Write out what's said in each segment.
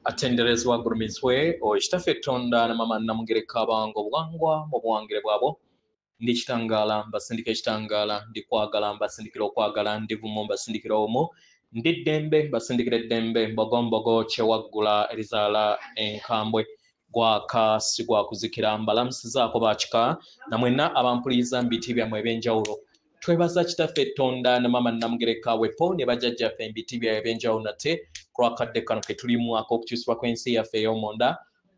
atenderezwa gurumizwe o ishtafe tonda na mama namugereka bango bwangwa mu bwangire bwabo ndi kitangala mbasindike kitangala ndi kwagala mbasindikira okwagala ndi vumo mbasindikira omo ndi dembe mbasindikira dembe mbogombogo chewaggula erizala enkambwe gwaka sigwa kuzikira mbalamusiza ko bachika namwena abampuliza mbiti bya mwebenjawulo twebaza kitaffe tonda na mama namugereka wepo ne bajajja fe mbiti bya ebenjawulo nate kwakadde kano ketulimu akokukyusibwa kw'ensi yaffe ey'omonda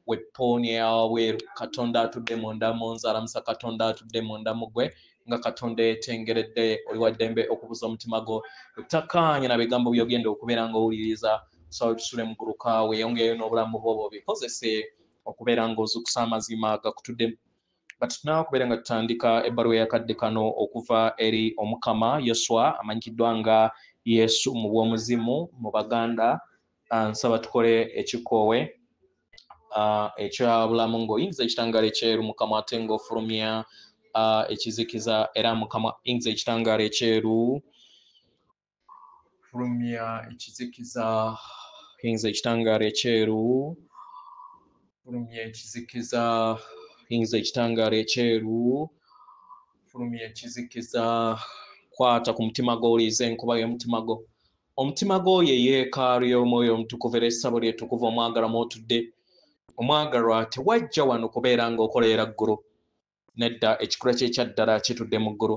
wepooni yawe katonda atudde monda monzala musa katonda atudde monda mugwe nga katonda etengeredde oli waddembe okubuza omutima gwo utakkaanya na bigambo byogenda okubeera ng'owuliriza sawa tusule muguluka weeyongeyo n'obulamu bwo bikozese okubeera ng'ozukusa amazima gakutudde batunawo okubeera nga tutandika ebbaluwa yakadde kano okuva eri omukama Yoswa amanyikiddwa nga Yesu mu bw'omuzimu mu Baganda nsaba tukole ekikoowe ekyabulamu ng'oyinza ekitangaala ekyeru mukama ate ng'ofulumya ekizikiza era mukama yinza ekitangaala ekyeru fulumya ekizikiza yinza ekitangaala ekyeru fulumya ekizikiza yinza ekitangaala ekyeru fulumya ekizikiza kwata ku mutima gwo oliiza enkuba y'omutima gwo omutima gwo ye yeekaalu y'omwoyo omutukuvu era essabo lyetukuvu omwagalwa otudde omwagalwa tewajja wano kubeera ng'okolera ggulu nedda ekikula ky'ekyaddala kitudde mu ggulu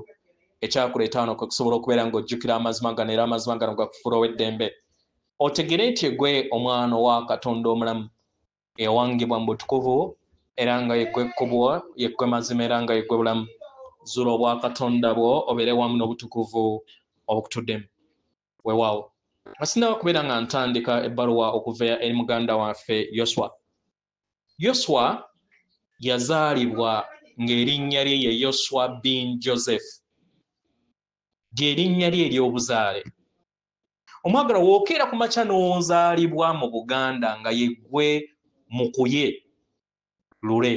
ekyakuleeta wano kwe kusobola okubeera ng'ojjukira amazima gano era amazima gano gakufuula ow'eddembe otegere nti gwe omwana wa katonda omulamu eyawangibwa mu butukuvu era nga yeggwe ekkubo yeggwe mazima era nga yeggwe bulamu zuula obwa katonda bwo obeere wamu n'obutukuvu obukutuddemu weewaawo asindawo kubeera nga ntandika ebbaluwa okuva eri muganda waffe Yoswa yazaalibwa ng'erinnya lye ye Yoswa bin Joseph ly'erinnya lye ery'obuzaale omwagalwa wookeera ku makya n'ozaalibwa mu Buganda nga yeggwe mukuye lule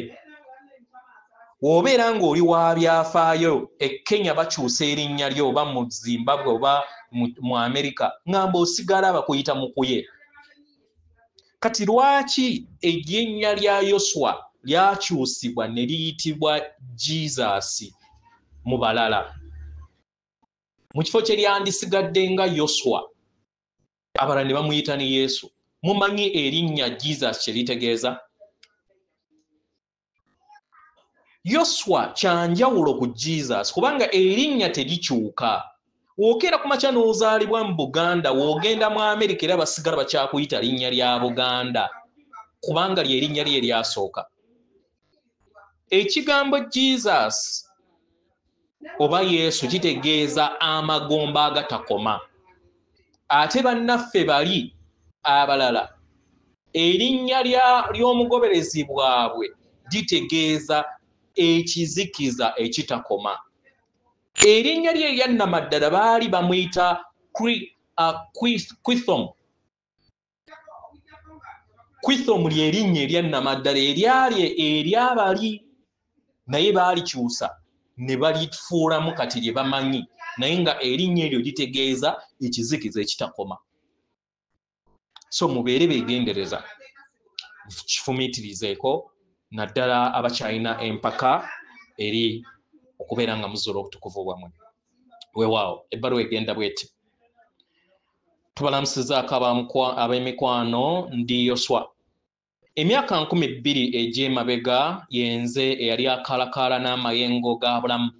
w'obeera ng'oli wa byafaayo e Kenya bakyusa erinnya lyo oba mu Zimbabwe oba mu Amerika ngamba osigala bakuyita mukuye kati lwaki erinnya lya Yoswa lyakyusibwa ne liyitibwa Jesus mu balala mu kifo kye lyandisigadde nga Yoswa abalala ne bamuyita ne Yesu mumanyi erinnya Jesus kye litegeeza Yoswa kyanjawulo ku Jesus kubanga erinnya terikyuka wookeera ku makya n'ozaalibwa mu Buganda w'ogenda mu Amerika era basigala bakyakuyita linnya lya Buganda kubanga ly'erinnya lye lyasooka ekigambo Jesus oba Yesu kitegeeza amagomba agatakoma ate bannaffe bali abalala erinnya ly'omugoberezi bwabwe litegeeza ekizikiza ekitakoma erinnya lye eryannamaddala baali bamuyita Kwithom ly'erinnya eryannamaddala eryali eryabali naye baalikyusa ne balifuulamu kati lye bamanyi naye nga erinnya eryo litegeeza ekizikiza ekitakoma so mubeere beegendereza kifumiitirizeeko naddala abakyalina empaka eri okubeera nga muzuula obutukuvu bwammwe weewaawo ebbaluwa egenda bweti tubalamusizaako ab'emikwano ndi Yoswa emyaka 20 egy'emabega yenze eyali akalakala n'amayengo ga bulamu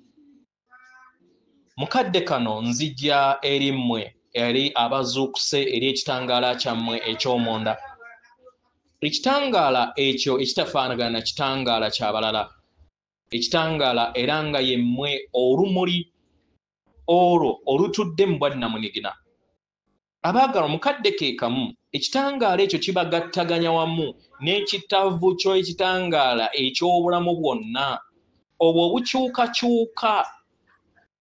mukadde kano nzijja eri mmwe eri abazuukuse eri ekitangaala kyammwe eky'omonda ekitangaala ekyo ekitafaanagana na kitangaala ky'abalala ekitangaala era nga yemmwe olumuli olwo olutudde mu bwannamunigina abaagalwa mukadde ke kamu ekitangaala ekyo kibagattaganya wamu n'ekitavu ky'ekitangaala eky'obulamu bwonna obwo obukyukakyuka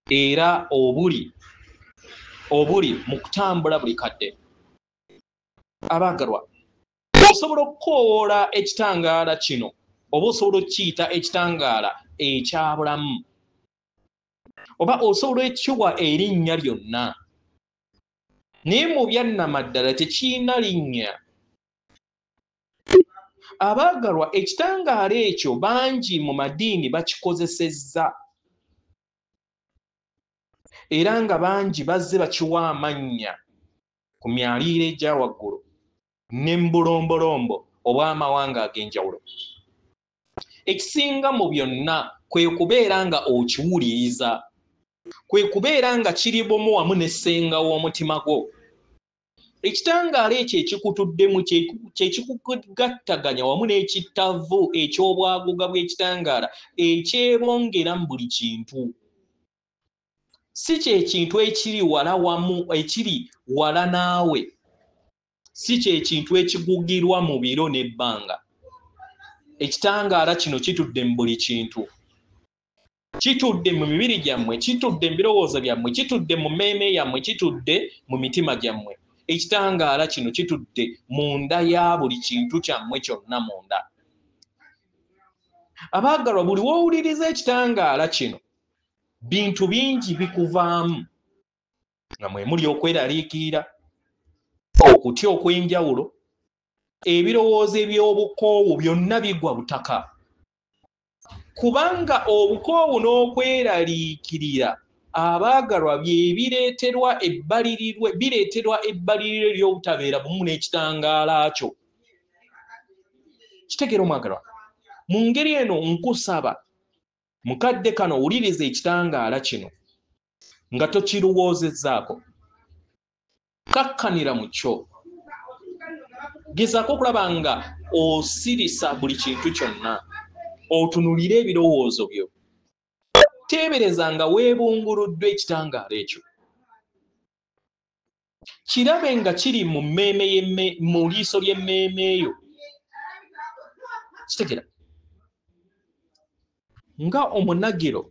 era obuli mu kutambula buli kadde abaagalwa osobola okukoowoola ekitangaala kino oba osobola okiyita ekitangaala ekyabulamu oba osobola ekiwa erinnya lyonna naye mu byannamaddala tekirina linnya Abaagalwa ekitangaala ekyo bangi mu madiini bakikozesezza era nga bangi bazze bakiwa amannya ku myaliiro egya waggulu n'embulombolombo obw'amawanga ag'enjawulo. Ekisinga mu byonna kwe kubeera nga okiwuliriza, kwe kubeera nga kiri bumu wamu n'essenga w'omutima gwo. Ekitangaala ekyo ekikutuddemu kye kikugattaganya wamu n'ekittavu eky'obwaguga bw'ekitangaala ekyebongera mu buli kintu. Si kye kintu ekiri wala naawe, si kye kintu ekigugirwa mu biro n'ebbanga. Ekitangaala kino kitudde mu buli kintu. Kitudde mu mibiri gyammwe, kitudde mu birowoozo byammwe, kitudde mu mmeeme yammwe, kitudde mu mitima gyammwe. Ekitangaala kino kitudde munda ya buli kintu kyammwe kyonna munda. Abaagalwa, buli w'owuliriza ekitangaala kino, bintu bingi bikuvaamu nga mwe muli okweraliikirira, okutya okw'enjawulo, ebirowoozo eby'obukoowu byonna bigwa butaka. Kubanga obukoowu n'okweraliikirira abaagalwa bireeterwa ebbaliriro ery'obutabeera bumu n'ekitangaala kyo. Kitegeera omwagalwa? Mu ngeri eno nkusaba mukadde kano owuliriza ekitangaala kino nga tokirowoozezzaako. Kakkanira mu kyo. Gezaako okulaba nga osirisa buli kintu kyonna, otunulire ebirowoozo byo. Teebereza nga weebunguluddwa ekitangaala ekyo. Kirabe nga kiri mu liiso ly'emmeeme eyo. Kitegeera? Nga omunagiro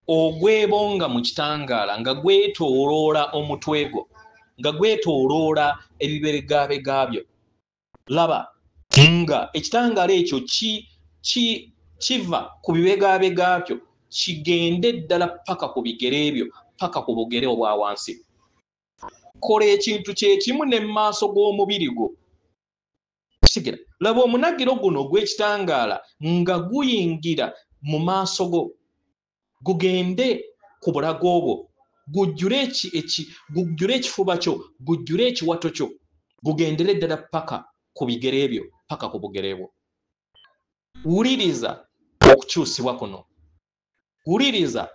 ogwebonga mu kitangaala nga gwetooloola omutwe gwo, nga gwetooloola ebiberegabega byo. Laba nga ekitangaala ekyo kiva ku bibegabega byo kigende ddala paka ku bigere byo, paka ku bugere obwa wansi. Kola ekintu kye kimu ne mu maaso g'omubiri gwo. Kitegeera? Laba omunagiro guno gw'ekitangaala nga guyingira mu maaso go, gugende ku bulago bwo, gujjule ekifuba kyo, gujjule ekiwato kyo, gugendere ddala paka ku bigere byo, paka ku bugere bwo. Wuliriza okukyusibwa kuno. Wuliriza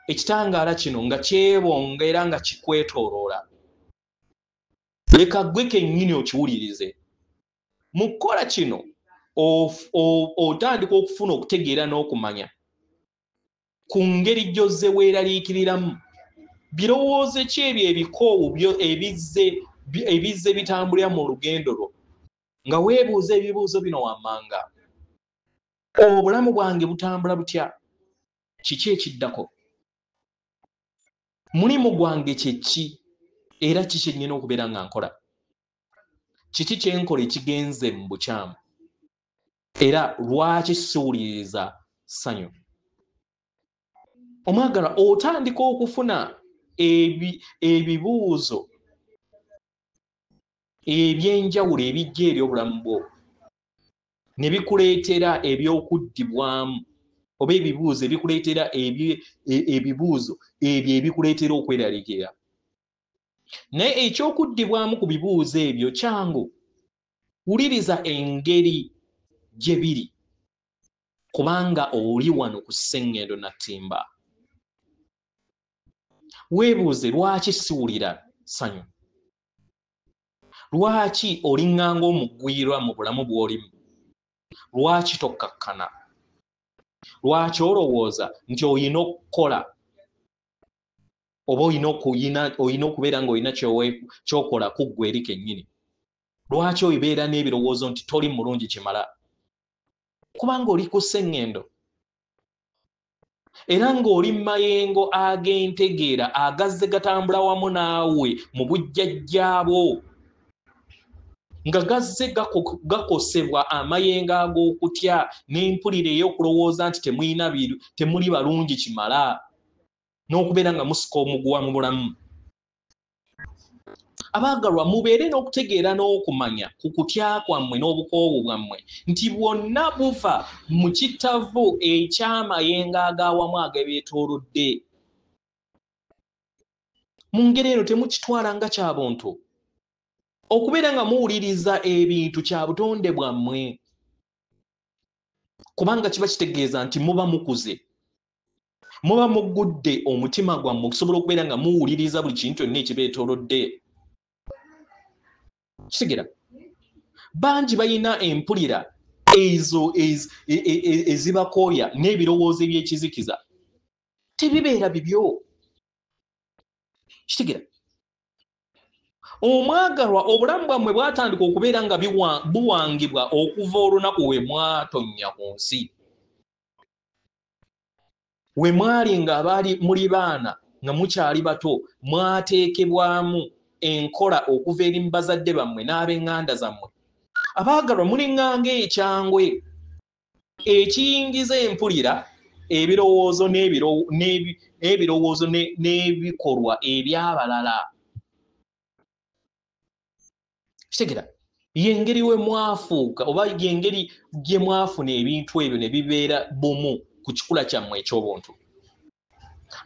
ekitangaala kino nga kyebongera nga kikwetooloola. Leka gwe kennyini okiwulirize. Mu kukola kino otandika okufuna okutegeera n'okumanya ku ngeri gy'ozze weeraliikiriramu. Birowoozo ki ebyo ebikoowu ebizze bitambulira mu lugendo lwo nga weebuuza ebibuuzo bino wammanga. Obulamu bwange butambula butya? Kiki ekiddako? Mulimu gwange kye ki era kiki kyennyina okubeera nga nkola? Kiki kyenkola ekigenze mu bukyamu? Era lwaki siwuliriza ssanyu? Omwagalwa, otandika okufuna ebibuuzo eby'enjawulo ebijja eri obulamu bwo ne bikuleetera ebyokuddibwamu oba ebibuuzo ebikuleetera ebibuuzo ebyo ebikuleetera okweraliikirira. Naye ekyokuddibwamu ku bibuuzo ebyo kyangu. Wuliriza engeri gye biri kubanga oli wano ku Ssengendo Natimba. Weebuuze, lwaki siwulira ssanyu? Lwaki oliŋŋanga omugwirwa mu bulamu bw'olimu? Lwaki tokkakkana? Lwaki olowooza nti oyina okukola oba oyina okubeera ng'olina ky'okola ku ggwe eri kennyini? Lwaki obeera n'ebirowoozo nti toli mulungi kimala? Kubanga oli ku Ssengendo era ng'oli mu mayengo ag'entegeera agazze gatambula wamu naawe mu bujjajjaabo, nga gazze gakosebwa amayengo ag'okutya n'empulira ey'okulowooza nti temuli balungi kimala, n'okubeera nga musika omuguwa mu bulamu. Abaagalwa mubeere n'okutegeera n'okumanya ku kutya kwammwe n'obukoowu bwammwe nti bwonna buva mu kitavu eky'amayengo ag'awamu agabeetoolodde. Mu ngeri eno temukitwala nga kya buntu. Okubeera nga muwuliriza ebintu kya butonde bwammwe, kubanga kiba kitegeeza nti muba mukuze, muba muggudde omutima gwammwe okusobola okubeera nga muwuliriza buli kintu kyonna ekibeetoolodde. Kitegeera bangi balina empulira ezo ezibakooya n'ebirowoozo ebyekizikiza, tebibeera bibyo. Kitegeera omwagalwa obulamu bwammwe bwatandika okubeera nga buwangibwa okuva olunaku we mwatonnya ku nsi, we mwali nga abaali muli baana nga mukyali bato mwateekebwamu enkola okuva eri mu bazadde bammwe n'ab'eŋŋanda zammwe. Abaagalwa mulinganga ekyangwe ekiyingiza empulira, ebirowoozo n'ebikolwa eby'abalala. Kitegeera yengeri we mwafuuka oba yengeri gye mwafuna ebintu ebyo ne bibeera bumu ku kikula kyammwe eky'obuntu.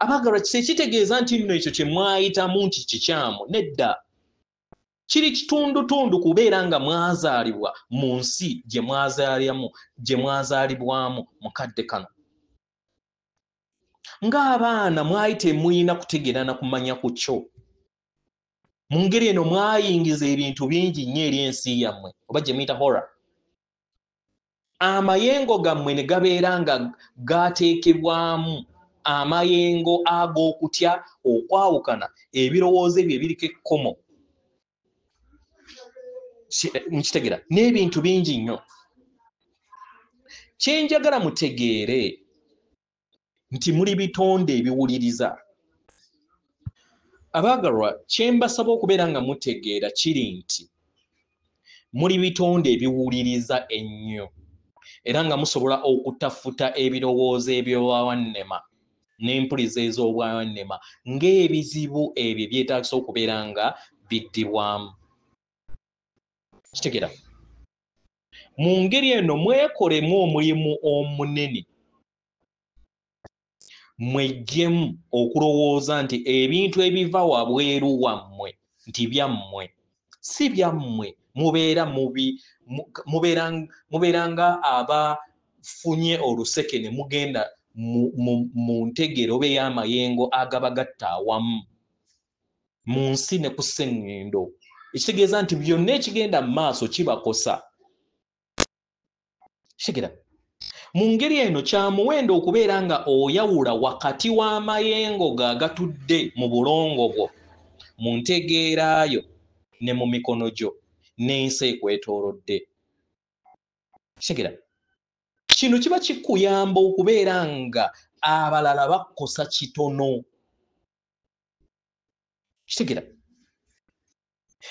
Abaagalwa kitegeeza nti nno ekyo kye mwayitamu nti kikyamu, nedda. Kiri kitundutundu kubeera nga mwazaalibwa mu nsi gye mwazaalibwamu mu kadde kano. Ng'abaana mwali temulina kutegeerana kumanya ku kyo. Mu ngeri eno mwayingiza ebintu bingi nnyo eri ensi yammwe oba gye muyita horror. Amayengo gammwe ne gabeera nga gateekebwamu amayengo ag'okutya, okwawukana, ebirowoozo ebyo ebiriko ekkomo. Mukitegeera n'ebintu bingi nnyo. Kye njagala mutegeere nti muli bitonde ebiwuliriza. Abaagalwa kye mbasaba okubeera nga mutegeera kiri nti muli bitonde ebiwuliriza ennyo era nga musobola okutafuta ebirowoozo eby'obwannema n'empuliza ez'obwannema ng'ebizibu ebyo byetaagisa okubeera nga biddibwamu. Kitegeera mu ngeri eno mwekolemu omulimu omunene, mweggyemu okulowooza nti ebintu ebiva wabweru wammwe nti byammwe, si byammwe. Mubeera nga abafunye oluseke ne mugenda mu ntegero oba ey'amayengo agaba gatta awamu mu nsi ne ku sseŋŋendo, ekitegeeza nti byonna ekigenda mu maaso kibakosa. Kitegeera mu ngeri eno kya muwendo okubeera nga oyawula wakati w'amayengo gagatudde mu bulongo bwo, mu ntegeerayo ne mu mikono gyo n'ensi ekwetoolodde. Kitegeera kino kiba kikuyamba okubeera nga abalala bakosa kitono. Kitegeera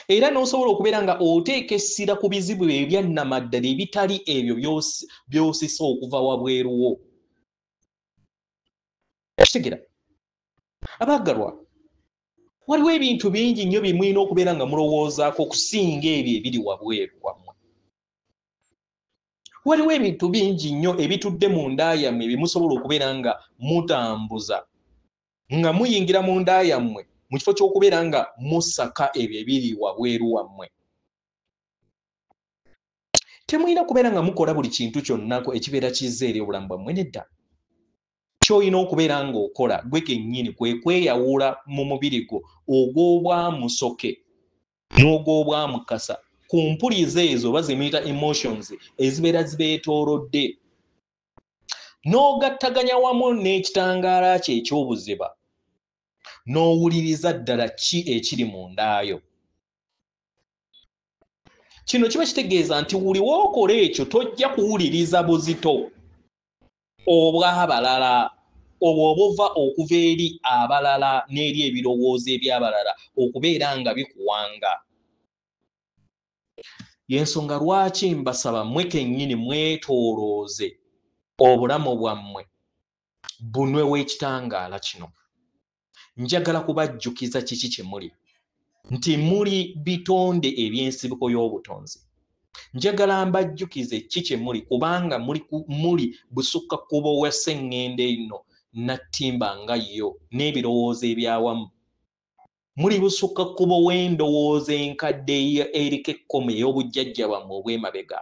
era n'osobola okubeera nga oteeka essira ku bizibu ebyannamaddala ebitali ebyo by'osisa okuva wabweruwo. Kitegeera abaagalwa waliwo ebintu bingi nnyo bye mulina okubeera nga mulowoozaako okusinga ebyo ebiri wabweru wammwe. Waliwo ebintu bingi nnyo ebitudde mu nda yammwe bye musobola okubeera nga mutambuza nga muyingira mu nda yammwe mu kifo ky'okubeera nga musaka ebyo ebiri wabweru wammwe. Temulina kubeera nga mukola buli kintu kyonna ekibeera kizza eri obulamu bwammwe, nedda. Ky'olina okubeera ng'okola gwe kennyini kwe kweyawula mu mubiri gwo ogw'obwamusoke n'ogw'obwamukasa ku mpuliza ezo oba ze muyita emotions ezibeera zibeetoolodde, n'ogattaganya wamu n'ekitangaala kye eky'obuziba, n'owuliriza ddala ki ekiri mu ndaayo. Kino kiba kitegeeza nti buli w'okola ekyo tojja kuwuliriza buzito obw'abalala obwo obuva okuva eri abalala n'eri ebirowoozo eby'abalala okubeera nga bikuwanga. Y'ensonga lwaki mbasaba mmwe kennyini mwetoolooze obulamu bwammwe bunwe w'ekitangaala kino. Njagala kubajjukiza kiki kye muli. nti muli bitonde eby'ensibuko y'obutonzi. Njagala mbajjukize kikye muli kubanga muli busukka kkubo wa sseŋŋende eno Nattimba nga yo n'ebirowoozo ebyawamu. Muli busukka kkubo w'endowooza enkadde eriko ekkomo ey'obujjajja bwammwe obw'emabega.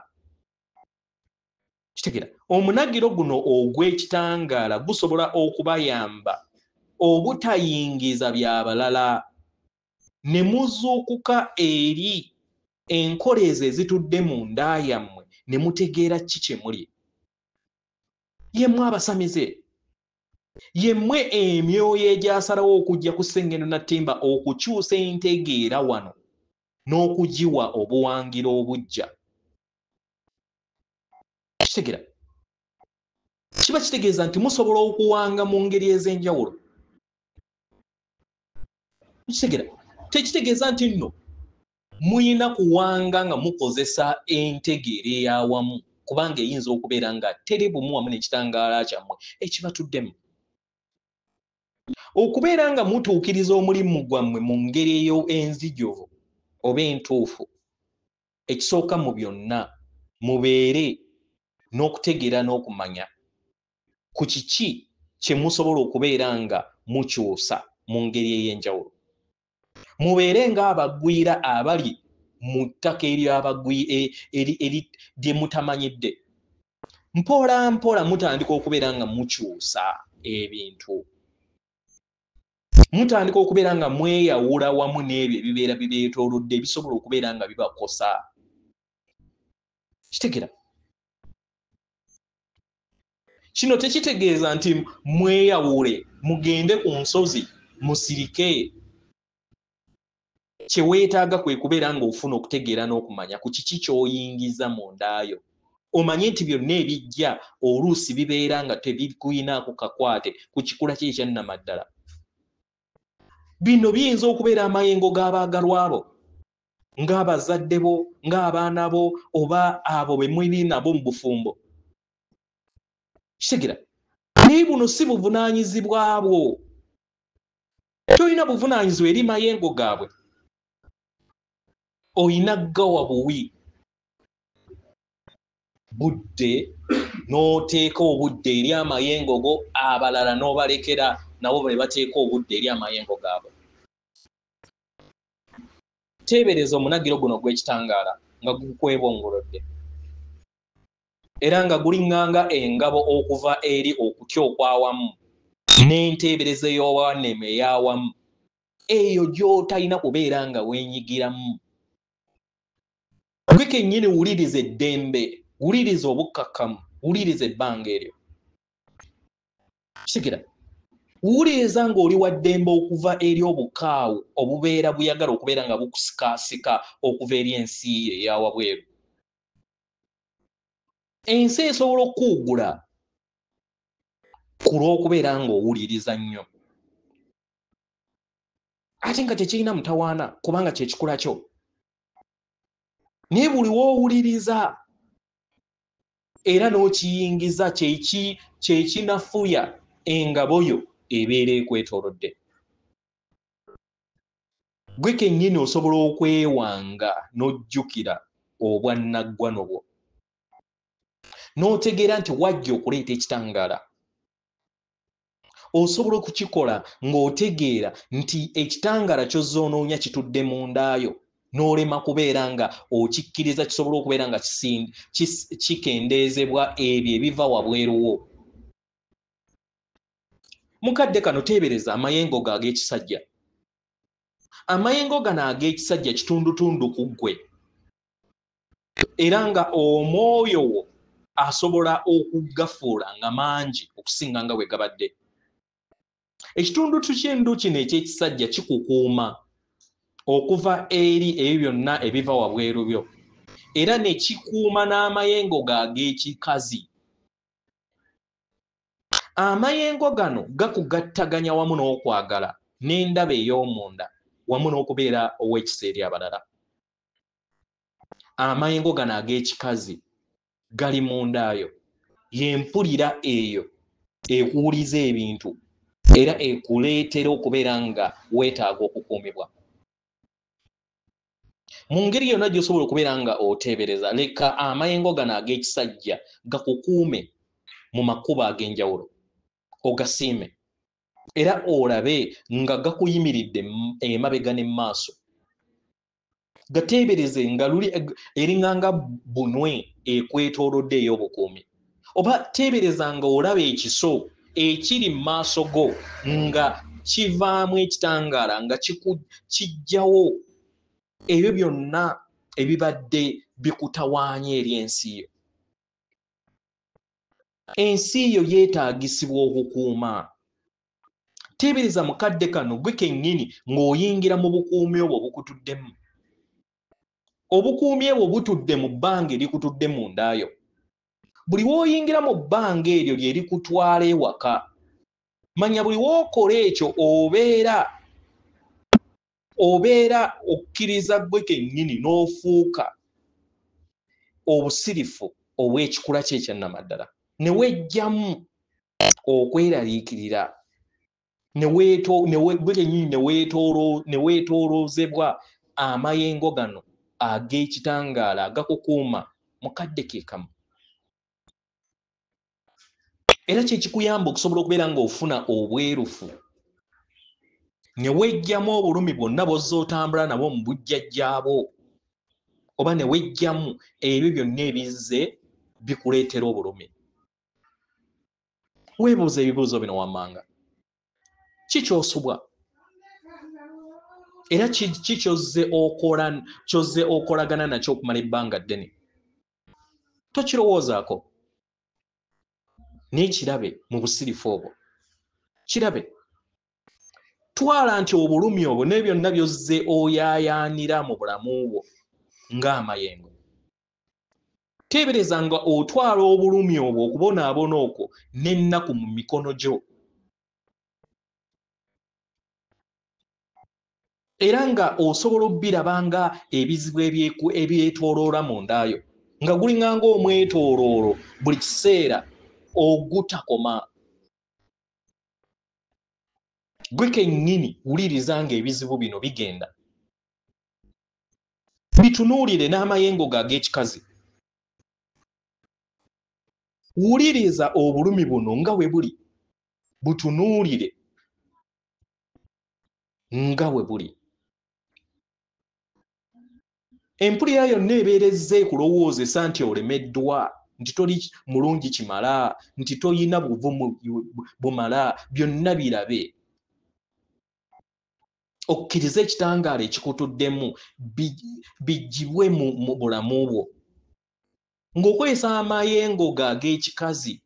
Kitegera omunagiro guno ogw'ekitangaala gusobola okubayamba obutayingiza byabalala ne muzuukuka eri enkoleeza ezitudde mu nda yammwe ne mutegeera kikye muli. Yemmwe abasamize, yemmwe emyoyo egyasalawo okujja ku sseŋŋendo Nattimba okukyusa entegeera wano n'okugiwa obuwangiro obujja. Kitegera kiba kitegeeza nti musobola okuwanga mu ngeri ez'enjawulo. Kitegera tekitegeeza nti nno muyina kuwanga nga mukozesa entegeera ey'awamu kubanga eyinza okubeera nga teri bumu wamu n'ekitangaala kyammwe ekibatuddemu. Okubeera nga mutuukiriza omulimu gwammwe mu ngeri eyo enzijuvu oba entuufu, ekisooka mu byonna mubeere n'okutegeera n'okumanya ku kiki kye musobola okubeera nga mukyusa mu ngeri ey'enjawulo. Mubeere ng'abagwira abali mu ttaka lye mutamanyidde. Mpola mpola mutandika okubeera nga mukyusa ebintu. Mutandika okubeera nga mweyawula wamu n'ebyo ebibeera bibeetoolodde ebisobola okubeera nga bibakosa. Kitegera kino tekitegeeza nti mweyawule mugende ku nsozi musirike. Kye weetaaga kwe kubeera nga ofuna okutegeera n'okumanya ku kiki ky'oyingiza mu ndaayo. Omanye nti byonna ebijja oluusi bibeera nga tebikuyinaako kakwate ku kikula kye ekyannamaddala. Bino biyinza okubeera amayengo g'abaagalwa bo, ng'abazadde bo, ng'abaana bo, oba abo be muli nabo mu bufumbo. Kitegera naye buno si buvunaanyizibwa bwo. Toyina buvunaanyizibwa eri mayengo gaabwe. Oyina gawa buwi budde n'oteeka obudde eri amayengo go, abalala n'obalekera nabo be bateeka obudde eri amayengo gaabwe. Teebereza omunagiro guno gw'ekitangaala nga gukwebongolodde era nga guliŋŋanga engabo okuva eri okutya okwawamu n'enteebereza ey'owanema ey'awamu eyo gy'otalina kubeera nga weenyigiramu. Gwe kennyini wuliriza eddembe, wuliriza obukkakkamu, wuliriza ebbanga eryo. Kitegera wuliriza ng'oli wa ddembe okuva eri obukaawu obubeera buyagala okubeera nga bukusikaasika okuva eri ensi eya wabweru. Ensi esobola okuwugula ku lw'okubeera ng'owuliriza nnyo. Ate nga tekirina mutawaana kubanga kye kikula kyo. Naye buli w'owuliriza era n'okiyingiza kyekinafuya engabo yo ebeera ekwetoolodde. Gwe kennyini osobola okwewanga n'ojjukira obwannaggwano bwo, n'otegeera nti wajja okuleeta ekitangaala. Osobola okukikola ng'otegeera nti ekitangaala ky'ozoonoonya kitudde mu ndaayo, n'olema kubeera nga okikkiriza kisobola okubeera nga kikendeezebwa ebyo ebiva wabweruwo. Mukadde kano teebereza amayengo go ag'ekisajja. Amayengo gano ag'ekisajja kitundutundu ku ggwe era nga omwoyo wo asobola okugafuula nga mangi okusinga nga bwe gabadde. Ekitundu ky'endu kino eky'ekisajja kikukuuma okuva eri ebyo byonna ebiva wabweru byo era ne kikuuma n'amayengo go ag'ekikazi. Amayengo gano gakugattaganya wamu n'okwagala n'endaba ey'omunda wamu n'okubeera ow'ekisa eri abalala. Amayengo gano ag'ekikazi gali mu ndaayo, y'empulira eyo ekuwuliza ebintu era ekuleetera okubeera nga weetaaga okukuumibwa. mu ngeri yonna gy'osobola okubeera nga oteebereza leka amayengo gano ag'ekisajja gakukuume mu makubo ag'enjawulo ogasiime era olabe nga gakuyimiridde emabega n'emmaaso gateebereze nga luli eringanga bunwe ekwetoolodde ey'obukuumi oba teebereza nga olaba ekiso ekiri mu maaso go nga kivaamu ekitangaala nga kijjawo ebyo byonna ebibadde bikutawaanya eri ensi yo. Ensi yo yeetaagisibwa okukuuma. Teebereza mukadde kano gwe kennyini ng'oyingira mu bukuumi obwo bukutuddemu. Obukuumi obwo butudde mu bbanga erikutudde mu ndaayo. Buli w'oyingira mu bbanga eryo lye likutwala ewaka. Manya buli w'okola ekyo obeera okkiriza gwe kennyini n'ofuuka obusirifu obw'ekikula kye ekyannamaddala. Ne wejjamu okweraliikirira gwe kennyini ne weetooloozebwa amayengo gano ag'ekitangaala agakukuuma mukadde ke kamu. Era kye kikuyamba okusobola okubeera ng'ofuna obwerufu ne wejjamu obulumi bwonna bw'ozza otambula nabwo mu bujjajjaabo oba ne wejjamu ebyo byonna ebizze bikuleetera obulumi. Weebuuza ebibuuzo bino wammanga. Ki ky'osubwa? Era ki ky'ozze okolagana nakyo okumala ebbanga ddene? Tokirowoozaako. N'ekirabe mu busirifu obwo. Kirabe. Twala nti obulumi obwo ne byonna by'ozze oyaayaanira mu bulamu bwo ng'amayengo. Teebereza nga otwala obulumi obwo okubonaabona okwo n'ennaku mu mikono gyo. Era nga osobola obbiraba nga ebizibu ebyetooloola mu ndaayo nga gulinganga omwetooloolo buli kiseera ogutakoma. Gwe kennyini wuliriza nga ebizibu bino bigenda. Bitunuulire n'amayengo go ag'ekikazi. Wuliriza obulumi buno nga we buli. Butunuulire nga we buli. Empulira yonna ebeerezza ekulowoozesa nti olemeddwa, nti toli mulungi kimala, nti toyina buvumu bumala, byonna birabe. Okkiriza ekitangaala ekikutuddemu bijjibwe mu bulamu bwo. Ng'okozesa amayengo go ag'ekikazi,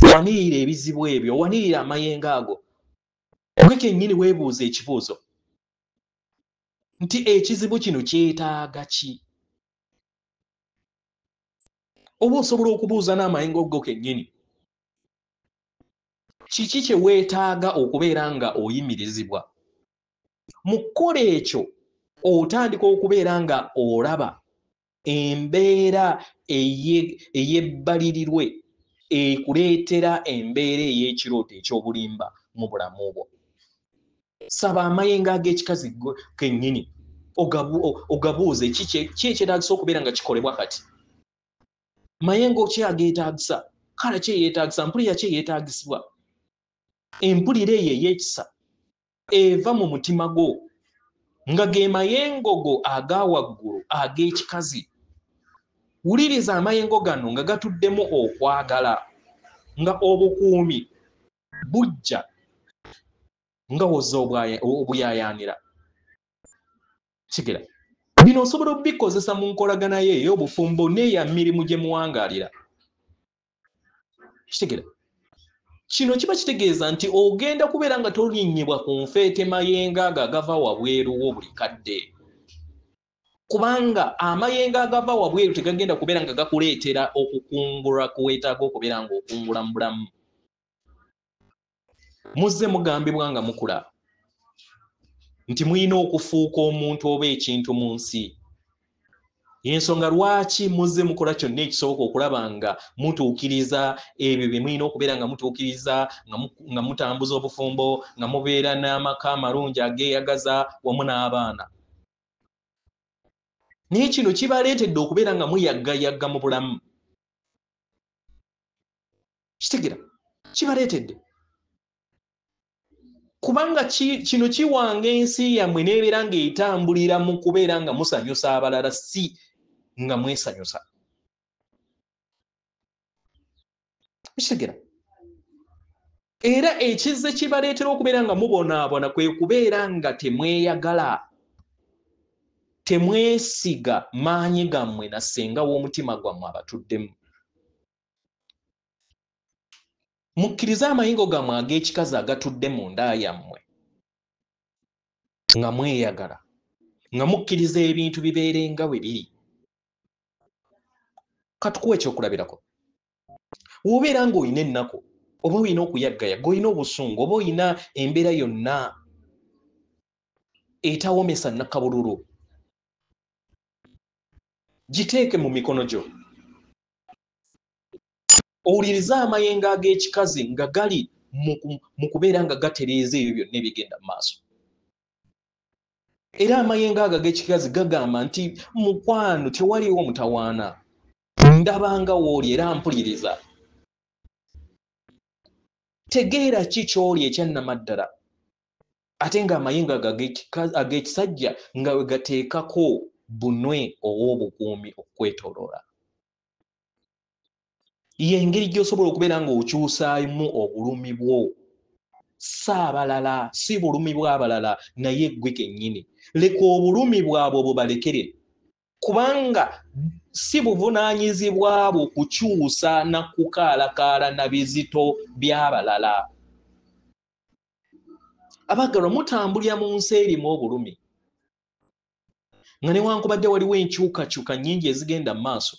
wanirira ebizibu ebyo, wanirira amayengo ago. Gwe kennyini weebuuza ekibuuzo nti ekizibu kino kyetaaga ki? Oba osobola okubuuza n'amayengo go kennyini. Kiki kye weetaaga okubeera nga oyimirizibwa? Mu kukola ekyo otandika okubeera nga olaba embeera ey'ebbalirirwe ekuleetera embeera ey'ekirooto eky'obulimba mu bulamu bwo. Saba amayengo ag'ekikazi kennyini ogabuuze ki ekyetaagisa okubeera nga kikolebwa kati. Mayengo ki ageetaagisa? Kala ki eyeetaagisa? Mpulira ki eyeetaagisibwa? Empulira eyo ey'ekisa eva mu mutima gwo nga ge mayengo go aga waggulu ag'ekikazi. Wuliriza amayengo gano nga gatuddemu okwagala, nga obukuumi bujja nga wozza obuyaayaanira. Kigera. Bino osobola obikozesa mu nkolagana ye ey'obufumbo n'eya mirimu gye muwangaalira. Kitegera. Kino kiba kitegeeza nti ogenda kubeera nga tolinnyibwa ku nfeete mayengo ago agava wabweru wo buli kadde. Kubanga amayengo agava wabweru tegagenda kubeera nga gakuleetera okukungulwa kuweetaaga okubeera nga okungula mu bulamu. Muzze mugambibwa nga mukula nti muyina okufuuka omuntu oba ekintu mu nsi. Y'ensonga lwaki muzze mukola kyonna ekisoboka okulaba nga mutuukiriza ebyo bye muyina okubeera nga mutuukiriza, nga mutambuza obufumbo, nga mubeera n'amaka amalungi ageeyagaza wamu n'abaana. naye kino kibaleetedde okubeera nga muyaggayaga mu bulamu. Kitegeera kibaleetedde kubanga kino kiwanga ensi yammwe n'ebeera ng'etambulira mu kubeera nga musanyusa abalala si nga mwesanyusa. Kitegeera era ekizze kibaleetera okubeera nga mubonaabona kwe kubeera nga temweyagala, temwesiga maanyi gammwe na ssenga w'omutima gwammwe abatuddemu. Mukkirize amayingo gammwe ag'ekikazi agatudde mu nda yammwe nga mweyagala, nga mukkiriza ebintu bibeere nga bwe biri. Katukuwa ekyokulabirako. Wobeera ng'olina ennaku, oba olina okuyaggaya, olina obusungu, oba olina embeera yonna etawomesa nakabululu, giteeke mu mikono gyo. Owulirize amayengo ag'ekikazi nga gali mu kubeera nga gatereeza ebyo byonna ebigenda mu maaso. Era amayengo ago ag'ekikazi gagamba nti mukwano tewaliwo mutawaana, ndabanga w'oli era mpuliriza. Tegeera ki ky'oli ekyannamaddala, ate ng'amayengo ago ag'ekisajja nga we gateekako bunwe ow'obukuumi okwetooloola. Y'engeri gy'osobola okubeera ng'okyusaamu obulumi bwo, si abalala, si bulumi bw'abalala, naye ggwe kennyini. Leka obulumi bwabwe bubalekere, kubanga si buvunaanyizibwa bwo kukyusa na kukaalakaala na bizito by'abalala. Abaagalwa, mutambulira mu nsi erimu obulumi, nga newankubadde waliwo enkyukakyuka nnyingi ezigenda mu maaso,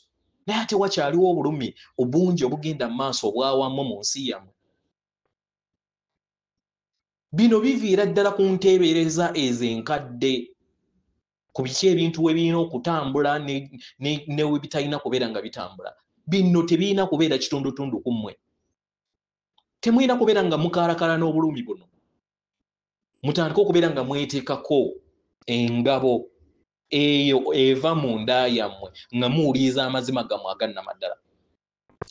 naye ate wakyaliwo obulumi obungi obugenda mu maaso obwawamu mu nsi yammwe. Bino biviira ddala ku nteebereza ezenkadde, ku biki ebintu we birina okutambula ne we bitalina kubeera nga bitambula. Bino tebirina kubeera kitundutundu ku mmwe. Temulina kubeera nga mukaalakala n'obulumi buno. Mutandike okubeera nga mweteekako engabo eyo eva mu nda yammwe nga muwuliriza amazima gammwe agannamaddala.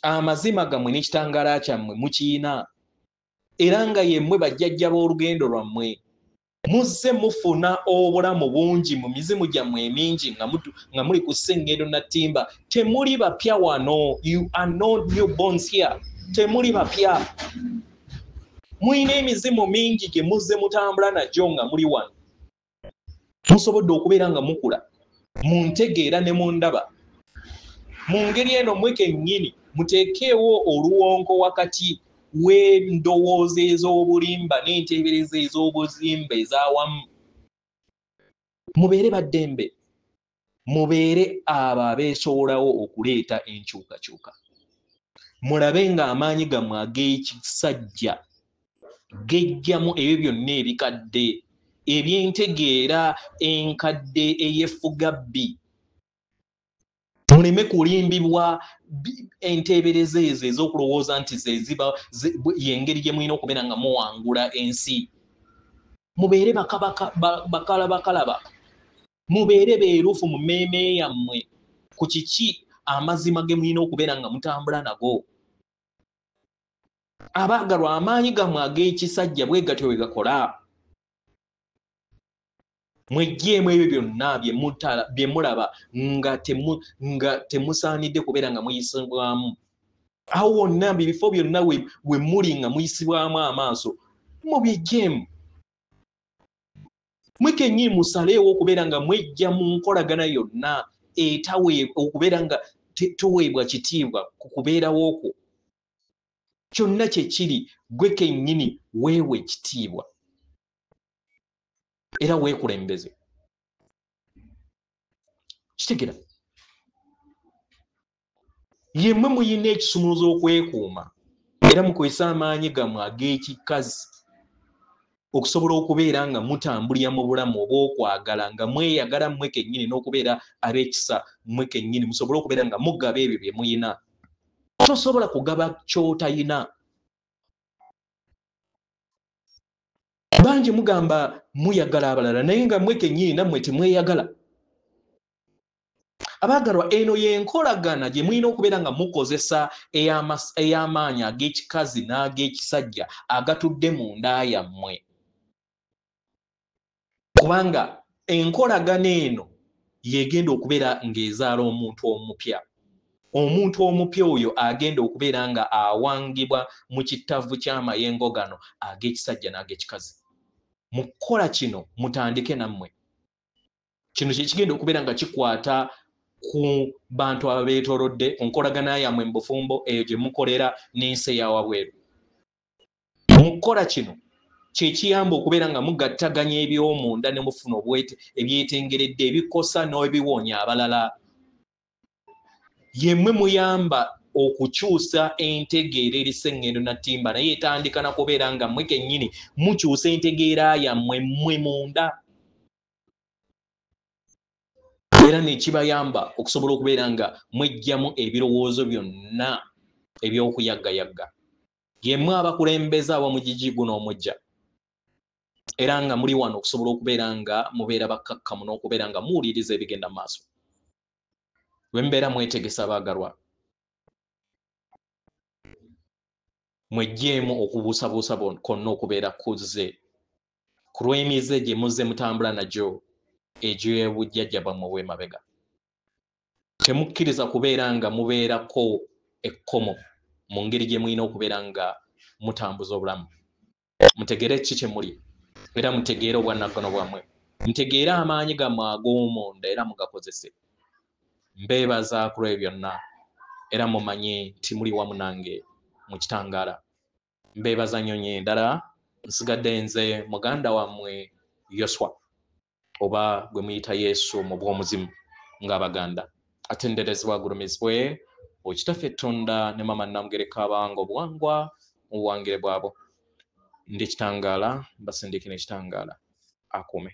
Amazima gammwe n'ekitangaala kyammwe mukiyina, era nga yemmwe bajjajja b'olugendo lwammwe. Muzze mufuna obulamu bungi mu mizimu gyammwe emingi nga muli ku ssengendo na ttimba. Temuli bapya wano. You are not newborns here. Temuli bapya. Muyina emizimu mingi gye muzze mutambula nagyo nga muli wano. Musobodde okubeera nga mukula, muntegeera ne mundaba. Mu ngeri eno mwe kennyini muteekeewo oluwonko wakati w'endowooza ez'obulimba n'enteebereza ez'obuzimba ez'awamu. Mubeere baddembe, mubeere abo abeesobolawo okuleeta enkyukakyuka. Mulabe ng'amaanyi gammwe ag'ekisajja gejjamu ebyo byonna ebikadde, ebyentegeera enkadde ey'effugabbi. Muleme kulimbibwa enteebereza ezo ez'okulowooza nti zeziba y'engeri gye mulina okubeera nga muwangula ensi. Mubeere bakalaba, mubeere beerufu mu mmeeme yammwe ku kiki amazima ge mulina okubeera nga mutambula nago. Abaagalwa, amaanyi gammwe ag'ekisajja bwe gatyo bwe gakola. Mweggyemu ebyo byonna bye mulaba nga temusaanidde kubeera nga muyisibwamu. Awo wonna bifo byonna we muli nga muyisibwamu amaaso, mubyeggyemu. Mwe kennyini musaleewo okubeera nga mwejja mu nkolagana yonna okubeera nga tuweebwa kitiibwa ku kubeerawo okwo. Kyonna kye kiri, gwe kennyini weewe ekitiibwa. Era weekulembeze. Kitegeera? Yemmwe muyina ekisumuluzo okwekuuma era mukozesa amaanyi gammwe ag'ekikazi okusobola okubeera nga mutambulira mu bulamu obw'okwagala, nga mweyagala mmwe kennyini n'okubeera ab'ekisa mmwe kennyini, musobole okubeera nga mugaba ebyo bye muyina. Tosobola kugaba ky'otayina. Bangi mugamba muyagala abalala naye nga mmwe kennyini nammwe temweyagala. Abagalwa eno yenkolagana gye mulina okubeera nga mukozesa ey'amaanyi ag'ekikazi n'ag'ekisajja agatudde mu nda yammwe. Kubanga enkolagana eno yegenda okubeera ng'ezaala omuntu omupya. Omuntu omupya oyo agenda okubeera nga awangibwa mu kittavu ky'amayengo gano ag'ekisajja n'ag'ekikazi. Mu kukola kino mutandike nammwe. Kino kye kigenda okubeera nga kikwata ku bantu abeetoolodde, ku nkolagana yammwe mu bufumbo eyo gye mukolera n'ensi eya wabweru. Mu kukola kino kye kiyamba okubeera nga mugattaganya eby'omunda ne mufuna ebyetengeredde ebikosa n'ebiwonya abalala. Yemmwe muyamba okukyusa entegeera eri Sseŋŋendo Nattimba, naye etandika na kubeera nga mmwe kennyini mukyusa entegeera yammwe mmwe munda. Era nekibayamba okusobola okubeera nga mwejjamu ebirowoozo byonna eby'okuyaggayagga. Yemmwe abakulembeze ab'omugigi guno omujja. Era nga muli wano okusobola okubeera nga mubeera bakkakkamu n'okubeera nga muwuliriza ebigenda mu maaso. Bwe mbeera mwetegesa abaagalwa, mwejjeemu okubuusabuusa konna okubeera kuzze ku lw'emize gye muzze mutambula nagyo egy'obujjajja bwammwe obw'emabega. Temukkiriza kubeera nga mubeerako ekkomo mu ngeri gye mulina okubeera nga mutambuza obulamu. Mutegeere ki kye muli era mutegeere obwannagano bwammwe. Mutegeere amaanyi gammwe ag'omunda era mugakozese. Mbeebaza ku lw'ebyo byonna era mumanye nti muli wamu nange mu kitangaala. Mbeebaza nnyo ddala. Nsigadde nze muganda wammwe Yoswa oba gwe muyita Yesu mu bw'omuzimu ng'Abaganda. Atenderezebwa agulumizibwe Okitaffe Tonda ne Mama Namugereka Abange obuwangwa mu buwangire bwabo. Ndi kitangaala, mbasindikira ekitangaala. Akuume.